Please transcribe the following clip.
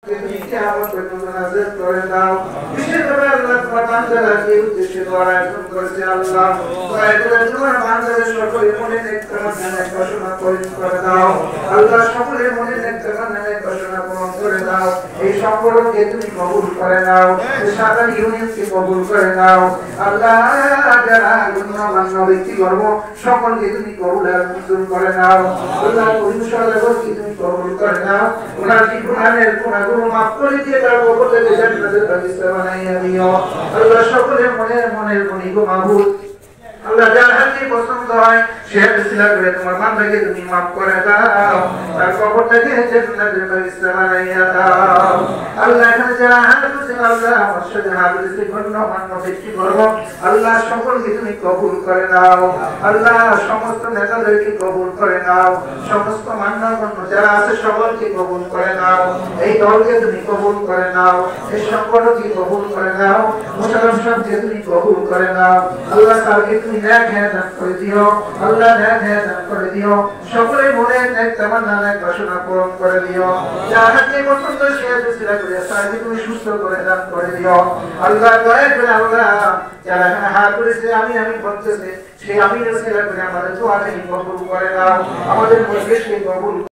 তুমি কিয়ামত পর্যন্ত নাযিল করে দাও। বিশেষভাবে আল্লাহ তোমার বান্দাকে উদ্দেশ্যে দোয়া আয়োজন করেছে আল্লাহ, দয়া করে তোমার বান্দাদের সকলের মনে নেক তামান্না নেক বাসনা পূরণ করে দাও। আল্লাহ সকলের মনে নেক তামান্না নেক বাসনা পূরণ করে দাও। এই সম্পর্ককে তুমি কবুল করে নাও, এই সাধারণ ইউনিয়নকে কবুল করে নাও। আল্লাহ যারা গণ্যমান্য ব্যক্তিবর্গ সকলকে তুমি কবুল আর মঞ্জুর করে নাও। আল্লাহ পরিষদকে তুমি কবুল করে নাও। ওনার জীবনের গুনাহগুলো মাফ করে দিয়ে তার কবরকে জান্নাতের বাগিচা বানাইয়া দিও। আল্লাহ সকলের মনের মনিগো মাহবুব, আল্লাহ যার হাতে পছন্দ হয় সে ইসলাম করে তোমার বান্দাকে তুমি maaf করে দাও, তার কবরটাকে জান্নাতের বাগিচা বানাইয়া দাও। আল্লাহ এখানে যারা হাজির হয়েছেন আল্লাহ আমার সাথে হাজির হয়েছে গণ্যমান্য ব্যক্তিবর্গ, আল্লাহ সকলকে তুমি কবুল করে নাও। আল্লাহ সমস্ত নেতাদেরকে কবুল করে নাও, সমস্ত মান্যগণ্য যারা আছে সকলকে কবুল করে নাও। এই দলকে তুমি কবুল করে নাও, এই সংগঠনকে কবুল করে নাও, মুসলমান সবকে তুমি কবুল করে নাও। আল্লাহ তাকে তুমি নেক দান করে দিও, আল্লাহ নেক দান করে দিও। সকলের মনে নেক তামান্না নেক বাসনা পূরণ করে দিও। যার হাতে পছন্দ সে দুসরা করে তাকে তুমি সুস্থ করে দান করে দিও। আল্লাহ দয়া করে আল্লাহ যারা এখানে হাত করেছে আমি বলতেছে সেই আমি রসিলা করে আমাদের দোয়াকে কবুল করে নাও, আমাদের মজলিসকে কবুল